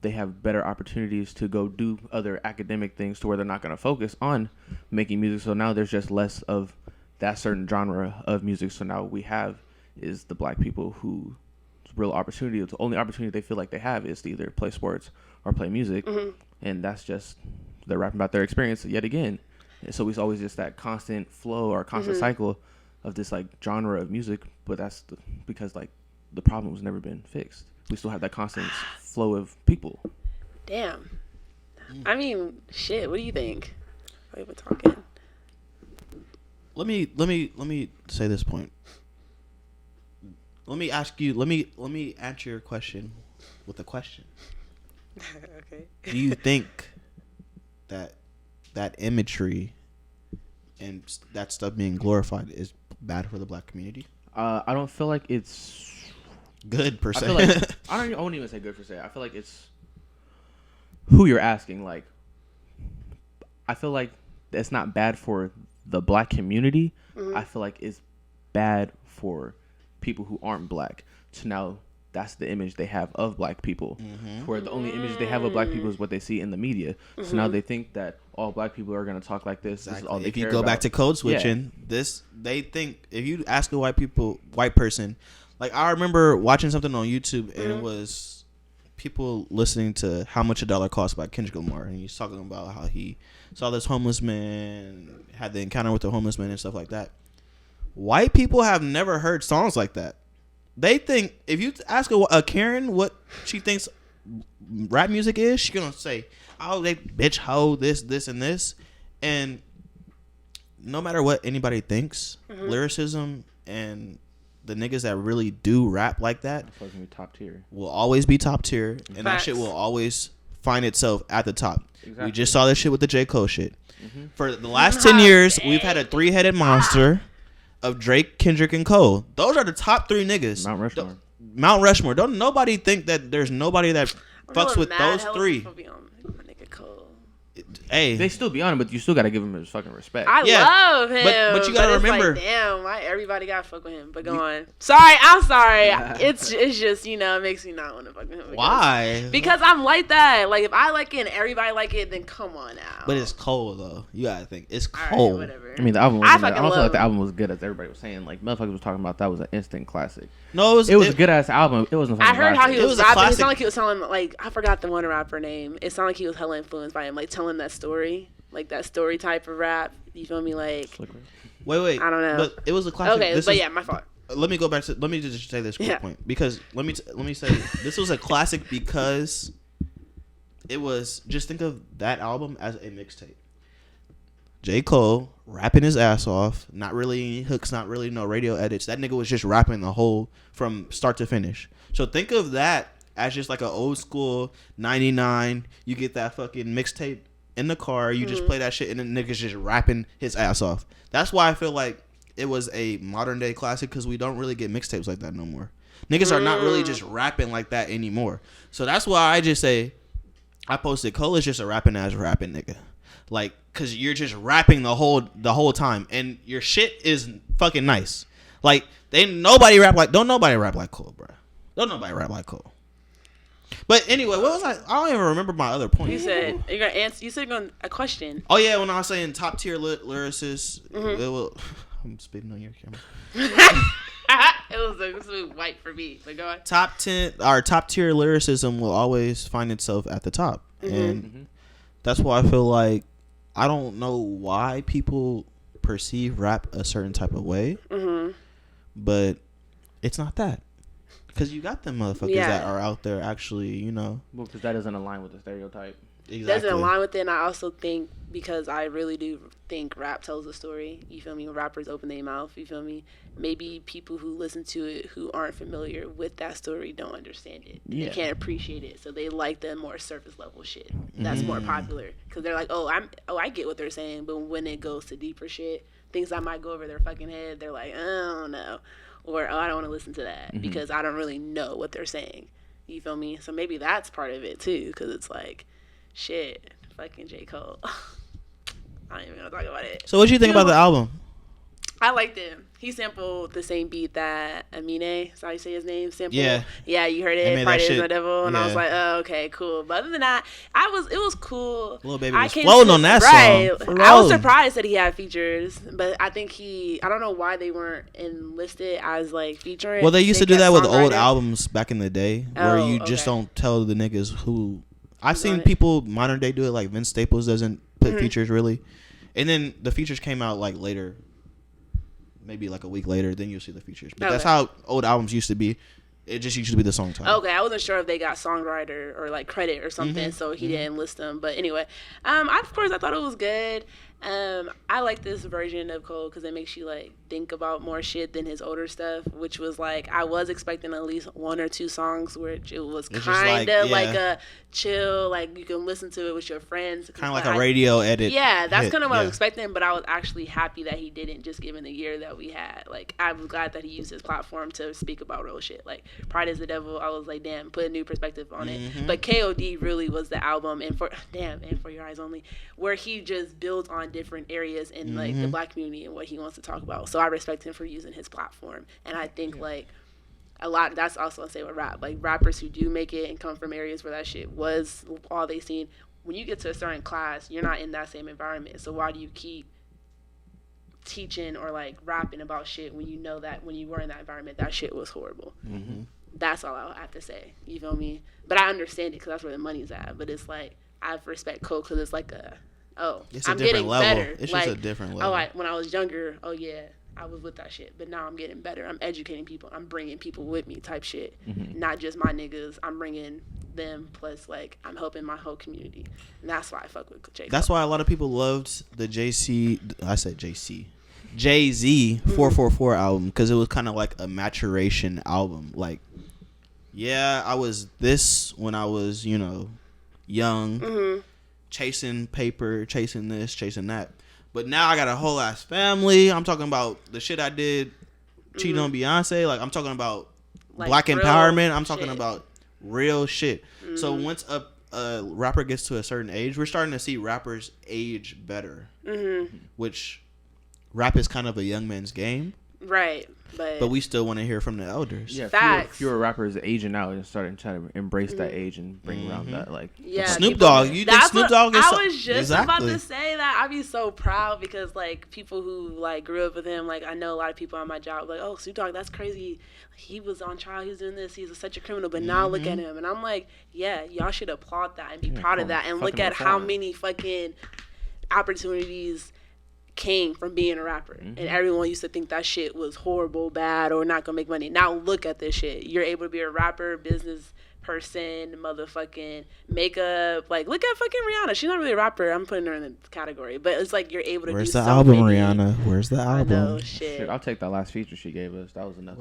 they have better opportunities to go do other academic things to where they're not going to focus on making music. So now there's just less of that certain genre of music. So now we have is the black people whose real opportunity, the only opportunity they feel like they have is to either play sports or play music. And that's just, they're rapping about their experience yet again. And so it's always just that constant flow or constant cycle of this like genre of music. But that's because like the problem has never been fixed. We still have that constant flow of people. Damn. I mean, shit. What do you think? While we're talking. Let me say this point. Let me ask you. Let me answer your question with a question. Okay. Do you think that imagery and that stuff being glorified is bad for the black community? I don't feel like it's good per se. I feel like I won't even say good per se. I feel like it's who you're asking. Like, I feel like it's not bad for the black community. I feel like it's bad for people who aren't black. So now that's the image they have of black people. Where the only image they have of black people is what they see in the media. So now they think that all black people are going to talk like this. Exactly. This is all they care about. If you go back to code switching, they think if you ask a white person. Like, I remember watching something on YouTube, and it was people listening to How Much a Dollar Costs by Kendrick Lamar. And he's talking about how he saw this homeless man, had the encounter with the homeless man and stuff like that. White people have never heard songs like that. They think, if you ask a Karen what she thinks rap music is, she's going to say, oh, they bitch, hoe, this, and this. And no matter what anybody thinks, lyricism and the niggas that really do rap like that top tier. Will always be top tier, and that shit will always find itself at the top. Exactly. We just saw this shit with the J. Cole shit. For the last 10 years, we've had a three-headed monster of Drake, Kendrick, and Cole. Those are the top three niggas. Mount Rushmore. Don't nobody think that there's nobody that fucks with those three. Hey, they still be on him, but you still gotta give him his fucking respect. I love him, but you gotta remember. Like, damn, why everybody gotta fuck with him? But go on. Sorry, I'm sorry. It's just, you know, it makes me not want to fuck with him. Why? Because I'm like that. Like, if I like it and everybody like it, then come on now. But it's Cole though. You gotta think it's Cole. Right, whatever. I mean, the album. I don't feel like the album was good as everybody was saying. Like, motherfuckers was talking about that was an instant classic. No, it was a good ass album. It wasn't. I heard how he was rapping. It sounded like he was telling, like, I forgot the one rapper name. It sounded like he was hella influenced by him, like telling that story. Like that story type of rap, you feel me? Like, wait, I don't know. But it was a classic. Okay, but yeah, my fault. Let me go back to. Let me just say this quick point, because let me say this was a classic because it was just think of that album as a mixtape. J. Cole rapping his ass off, not really any hooks, not really no radio edits. That nigga was just rapping the whole from start to finish. So think of that as just like an old school 99. You get that fucking mixtape in the car, you just play that shit, and the nigga's just rapping his ass off. That's why I feel like it was a modern day classic, because we don't really get mixtapes like that no more. Niggas are not really just rapping like that anymore. So that's why I just say, I posted Cole is just a rapping ass rapping nigga. Like, cause you're just rapping the whole time, and your shit is fucking nice. Like, don't nobody rap like Cole, bro. Don't nobody rap like Cole. But anyway, what was I don't even remember my other point. You said you're gonna answer. You said you're gonna a question. Oh yeah, when I was saying top tier lyricists, I'm spitting on your camera. It was white for me. But go on. Top tier lyricism will always find itself at the top, and that's why I feel like I don't know why people perceive rap a certain type of way, but it's not that. Because you got them motherfuckers that are out there actually, you know. Well, because that doesn't align with the stereotype. Exactly. Doesn't align with it, and I also think, because I really do think rap tells a story, you feel me? When rappers open their mouth, you feel me? Maybe people who listen to it who aren't familiar with that story don't understand it. Yeah. They can't appreciate it, so they like the more surface level shit. That's more popular, because they're like, I get what they're saying, but when it goes to deeper shit, things that might go over their fucking head, they're like, oh no. Or, I don't want to listen to that because I don't really know what they're saying. You feel me? So maybe that's part of it, too, because it's like, shit, fucking J. Cole. I ain't even going to talk about it. So what do you think about the album? I liked him. He sampled the same beat that Amine, that's how you say his name, sampled. Yeah, you heard it, Friday is the Devil, and I was like, oh, okay, cool. But other than that, it was cool. Lil Baby was floating on that song. I was surprised that he had features, but I think I don't know why they weren't enlisted as, like, featuring. Well, they used to do that with old albums back in the day, where you just don't tell the niggas who. I've seen people modern day do it, like Vince Staples doesn't put features really. And then the features came out, like, later. Maybe like a week later, then you'll see the features. But that's how old albums used to be. It just used to be the song title. Okay, I wasn't sure if they got songwriter or like credit or something, so he didn't list them. But anyway, of course I thought it was good. I like this version of Cole because it makes you like think about more shit than his older stuff, which was like I was expecting at least one or two songs which it was kind of like a chill, like you can listen to it with your friends. Kind of like a radio edit. Yeah, that's kind of what I was expecting, but I was actually happy that he didn't, just given the year that we had. Like I was glad that he used his platform to speak about real shit. Like Pride is the Devil, I was like, damn, put a new perspective on it. But KOD really was the album, and For Your Eyes Only, where he just builds on different areas in like the black community and what he wants to talk about. So I respect him for using his platform, and I think like a lot, that's also I say with rap, like rappers who do make it and come from areas where that shit was all they seen, when you get to a certain class, you're not in that same environment, so why do you keep teaching or like rapping about shit when you know that when you were in that environment that shit was horrible? That's all I have to say, you feel me? But I understand it because that's where the money's at, but it's like I respect Cole because it's like I'm getting better. It's like, just a different level. When I was younger, I was with that shit. But now I'm getting better. I'm educating people. I'm bringing people with me type shit. Not just my niggas. I'm bringing them. Plus, like, I'm helping my whole community. And that's why I fuck with J. Cole. That's why a lot of people loved the Jay-Z 444 album. Because it was kind of like a maturation album. Like, yeah, I was this when I was, young. Chasing paper, chasing this, chasing that. But now I got a whole ass family. I'm talking about the shit I did cheating on Beyonce. Like, I'm talking about like black empowerment. I'm talking about real shit. So once a rapper gets to a certain age, we're starting to see rappers age better. Which rap is kind of a young man's game. Right. But we still want to hear from the elders. Yeah, facts. Fewer rappers aging out and starting to embrace that age and bring around that Snoop Dogg. You think Snoop Dogg is? I was just about to say that. I'd be so proud because like people who like grew up with him, like I know a lot of people on my job like, oh, Snoop Dogg, that's crazy. He was on trial. He was doing this. He's such a criminal. But now look at him, and I'm like, yeah, y'all should applaud that and be proud of that, and look at how many fucking opportunities came from being a rapper, and everyone used to think that shit was horrible, bad, or not gonna make money. Now look at this shit. You're able to be a rapper, business person, motherfucking makeup. Like, look at fucking Rihanna. She's not really a rapper. I'm putting her in the category, but it's like you're able to. Where's do the so album, many. Rihanna? Where's the I album? know, shit. Shit, I'll take that last feature she gave us. That was enough.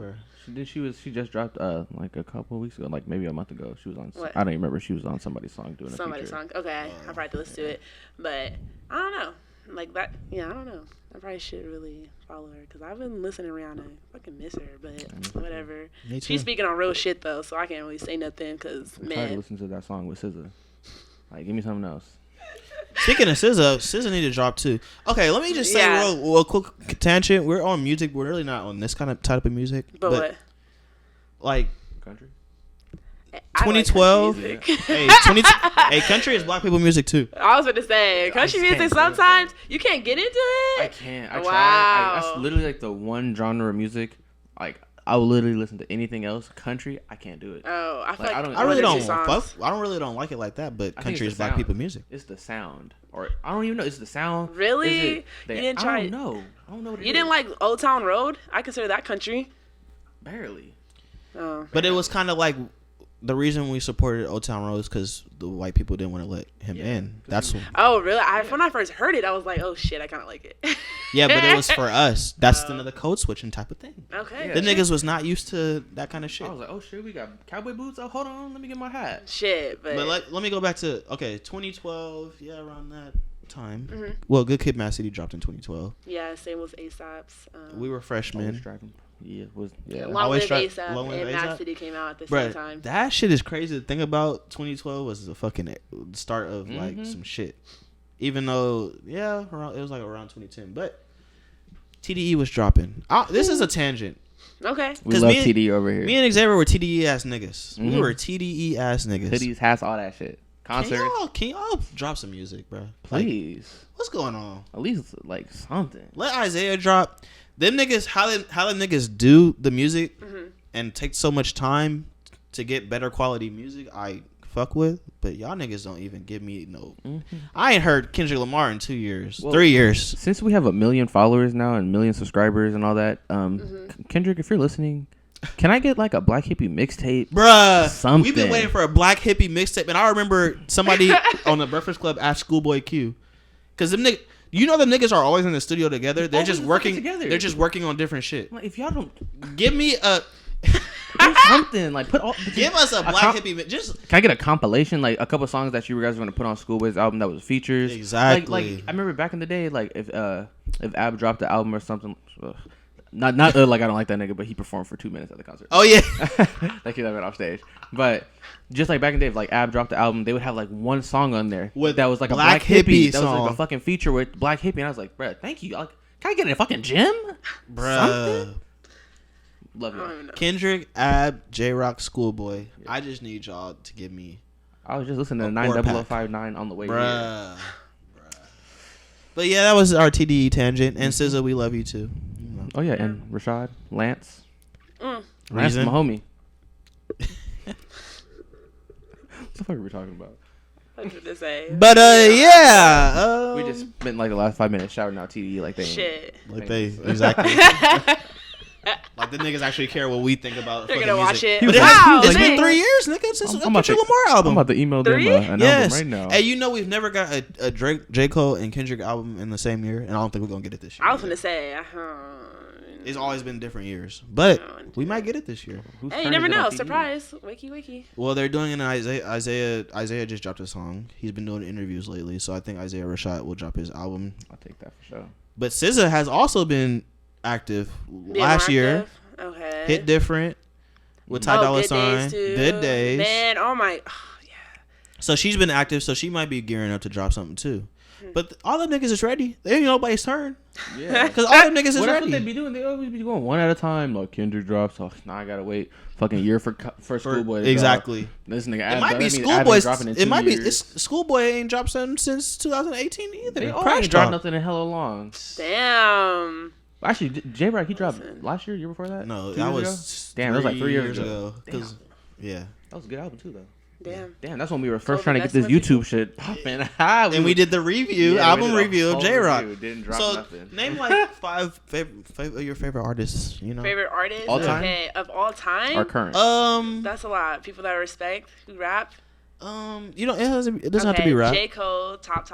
She just dropped like a couple of weeks ago, like maybe a month ago. She was on. What? I don't even remember. She was on somebody's song doing Somebody's a feature. song. Okay, I probably have to listen to it, but I don't know. Like that. Yeah, I don't know. I probably should really follow her because I've been listening to Rihanna. I fucking miss her, but whatever. Me too. She's speaking on real shit though, so I can't really say nothing because I'm tired of man. listening to that song with SZA. Like, give me something else. Speaking of SZA need to drop too. Okay, let me just say real quick tangent. We're on music. We're really not on this kind of type of music. But what? Like Country. I like 2012. country music. Hey, country is black people music too. I was gonna say country can't music. do it, Sometimes you can't get into it. I can't. I Wow. try. That's literally like the one genre of music. Like, I will literally listen to anything else. Country, I can't do it. Oh, I feel Like, like I I really one or don't two songs. fuck. I don't really don't like it like that. But I think country it's is the black sound. people music. It's the sound, or I don't even know. It's the sound. Really? Is it You didn't try I it? don't know. I don't know what it You didn't is. like Old Town Road? I consider that country. Barely. Oh. But it was kind of like the reason we supported Old Town Road is because the white people didn't want to let him in. That's what, Oh, really? When I first heard it, I was like, oh shit, I kind of like it. yeah, but it was for us. That's another code switching type of thing. Okay. Yeah. The niggas was not used to that kind of shit. I was like, oh shit, we got cowboy boots. Oh, hold on, let me get my hat. Shit, but, But let me go back to 2012. Yeah, around that time. Mhm. Well, Good Kid, Mad City dropped in 2012. yeah, same with ASAP's. We were Always freshmen. Dragon. Yeah, yeah. Long Always Live try- ASAP Long Live and Mad A$AP? City came out at the same Bruh, time. that shit is crazy. The thing about 2012 was the fucking start of like Mhm. some shit. Even though, yeah, it was like around 2010. But TDE was dropping. This is a tangent. Okay. We 'Cause love me and- TDE over here. Me and Xavier were TDE ass niggas. We Mhm. were TDE ass niggas. Hoodies, hats, all that shit. Concerts, Can y'all drop some music, bro? please. What's going on? At least like something. Let Isaiah drop. Them niggas, how them niggas do the music and take so much time to get better quality music, I fuck with. But y'all niggas don't even give me no. I ain't heard Kendrick Lamar in 2 years, Well, 3 years. Since we have 1 million followers now and 1 million subscribers and all that, Kendrick, if you're listening, can I get like a Black Hippie mixtape? Bruh, Something. we've been waiting for a Black Hippie mixtape, and I remember somebody on the Breakfast Club asked Schoolboy Q, because them niggas, you know, them niggas are always in the studio together. They're Always just fucking working together. They're just working on different shit. Like, if y'all don't Give me a, do something, like put all. give us a Black comp- Hippie. Just Can I get a compilation, like a couple songs that you guys were gonna put on Schoolboy's album that was features? Exactly. Like I remember back in the day, like if Ab dropped the album or something. Not like I don't like that nigga, but he performed for 2 minutes at the concert. oh yeah. That kid that went off stage. But just like back in the day, if like Ab dropped the album, they would have like one song on there With that was like Black a Black Hippie. Hippie That was song. like a fucking feature with Black Hippie, and I was like, bruh, thank you. Like, can I get in a fucking gym? Bruh. Something? Love I don't you. even know. Kendrick, Ab, J Rock, Schoolboy. I just need y'all to give me, I was just listening to A four-pack. 90059 on the way here. bruh. But yeah, that was our TDE tangent. And SZA, we love you too. You know. Oh yeah, and Rashad, Lance. Mm. Lance is Reason? my homie. What the fuck are we talking about? I was gonna say. But yeah, We just spent like the last 5 minutes shouting out TDE like they ain't- Shit. like they exactly like the niggas actually care what we think about. They're fucking gonna watch music. it. But Wow, it's been shit. 3 years, nigga, since I'm the about Kendrick to- Lamar album. I'm about to email them 3? an Yes. album right now. Hey, you know we've never got a Drake, J. Cole, and Kendrick album in the same year, and I don't think we're gonna get it this year. I was gonna say. It's always been different years, but we might get it this year. Whose Hey, you turn never is it on know. TDE? Surprise. Wiki. Well, they're doing an Isaiah just dropped a song. He's been doing interviews lately, so I think Isaiah Rashad will drop his album. I'll take that for sure. But SZA has also been active Being last year. active. Okay. Hit different with Ty Dolla Good Sign. Days too. Good Days. Man, oh my. So she's been active, so she might be gearing up to drop something too. But all them niggas is ready. They ain't nobody's turn. Yeah. Because all them niggas is Well, that's ready. what they be doing. They always be going one at a time. Like Kendrick drops. Oh, now I gotta wait fucking year for Schoolboy. To Exactly. drop. This nigga. It might be Schoolboy's Schoolboy's. dropping in It 2 might be. years. It's, Schoolboy ain't dropped something since 2018 either. They all Crash ain't dropped drop. nothing in hella long. Damn. Actually, J Rock he dropped Listen. last year before that. No, 2 that years was ago? Damn. That was like 3 years ago. 'Cause- yeah, That was a good album too, though. Damn. That's when we were first COVID, trying to get that's this when YouTube shit popping. And we did the review, album review of J Rock. Didn't drop So nothing. name like five of your favorite artists. You know, Favorite artist? All time? Okay, of all time? Our current. That's a lot. People that I respect who rap. you know, it doesn't have to be rap. J. Cole, top.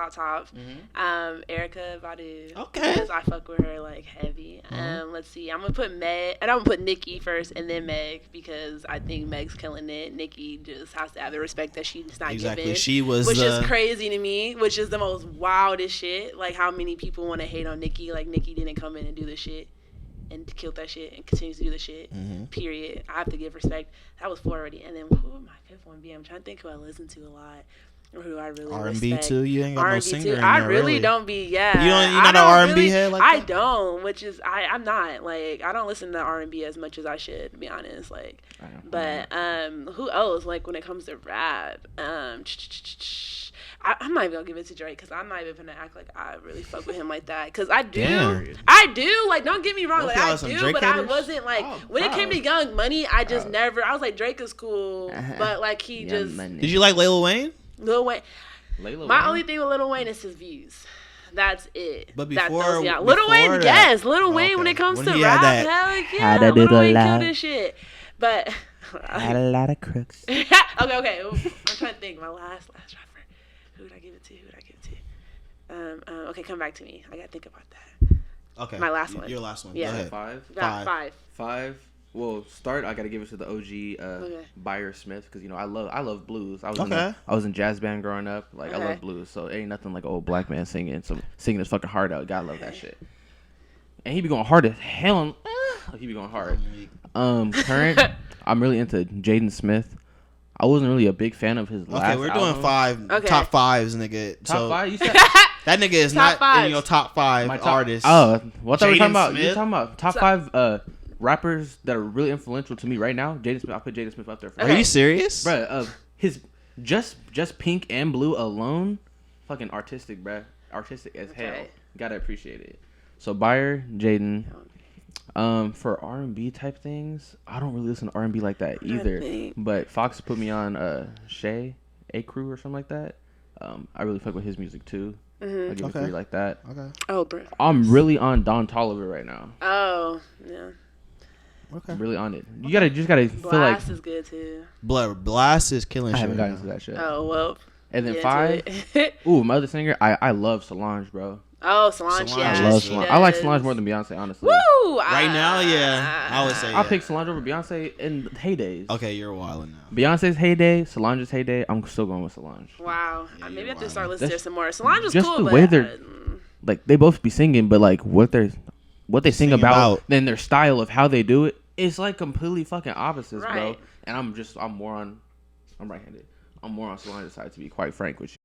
Erykah Badu. Okay. Because I fuck with her like heavy. Let's see. I'm gonna put Meg, and I'm gonna put Nicki first, and then Meg because I think Meg's killing it. Nicki just has to have the respect that she's not Exactly. giving. She was which is crazy to me. Which is the most wildest shit. Like how many people want to hate on Nicki? Like Nicki didn't come in and do the shit. And killed that shit and continues to do the shit. Period. I have to give respect. That was 4 already. And then who would my fifth one be? I'm trying to think who I listen to a lot or who I really R&B respect. too. You ain't got no R&B singer too. in I there, really don't be. Yeah. You're not I an don't R&B really, head like I that? don't. Which is I'm not like I don't listen to R&B as much as I should. To be honest. Like, but who else? Like when it comes to rap, I'm not even gonna give it to Drake because I'm not even gonna act like I really fuck with him like that because I do. Damn. I do. Like, don't get me wrong. Both Like, y'all I some do, Drake but I haters? wasn't like when it came to Young Money. I just never. I was like Drake is cool, but like he just Did you like Lil Wayne? Lil Wayne. Layla My Wayne? only thing with Lil Wayne is his views. That's it. But That before- those, yeah. before Lil Wayne, that- yes, Lil Wayne. When Okay. it comes When to he had rap, that, hell Had yeah, a Lil little Wayne laugh. killed his shit. But Had a lot of crooks. okay. I'm trying to think. My last rapper. Who would I give it to? Okay, come back to me. I gotta think about that. Okay. My last one. Your last one. Yeah. Go ahead. Five. Got five. Five. Well, I gotta give it to the OG Okay. Byron Smith because you know I love blues. I Okay. was in jazz band growing up. Like I Okay. love blues, so ain't nothing like old black man singing his fucking heart out. Gotta love that shit. And he be going hard as hell. He be going hard. Current, I'm really into Jaden Smith. I wasn't really a big fan of his last. Okay, we're doing album. five Okay. top fives, nigga. Top So five. You said that nigga is Top not fives. in your top five my top artists. Oh, what are we Jaden talking about? Smith? You talking about top five rappers that are really influential to me right now? Jaden Smith. I'll put Jaden Smith up there. Are you serious? Bruh, his just Pink and Blue alone, fucking artistic, bruh. Artistic as hell. Okay. Gotta appreciate it. So Bayer, Jaden. For R&B type things, I don't really listen to R&B like that either. think. But Fox put me on Shay, A Crew or something like that. I really fuck with his music too. I'll give it Okay. 3 like that. Okay. Oh, bro. I'm really on Don Toliver right now. Oh, yeah. Okay. I'm really on it. You just gotta feel like Blast is good too. Blood Blast is killing I shit. haven't right gotten now. into that shit. Oh well. And then get 5. into it. Ooh, my other singer, I love Solange, bro. Oh, Solange. Solange. Yeah, I love she Solange. does. I like Solange more than Beyonce, honestly. Woo! Right now, yeah, I would say. I'll yeah. pick Solange over Beyonce in heydays. Okay, you're wilding now. Beyonce's heyday, Solange's heyday. I'm still going with Solange. Wow. Yeah, Maybe I you're have to wild. start listening to That's some more. Solange was just cool, the but way they're- Like they both be singing, but like what they sing Sing about, about. then their style of how they do it is like completely fucking opposites, bro. Right. And I'm right-handed. I'm more on Solange's side to be quite frank with you.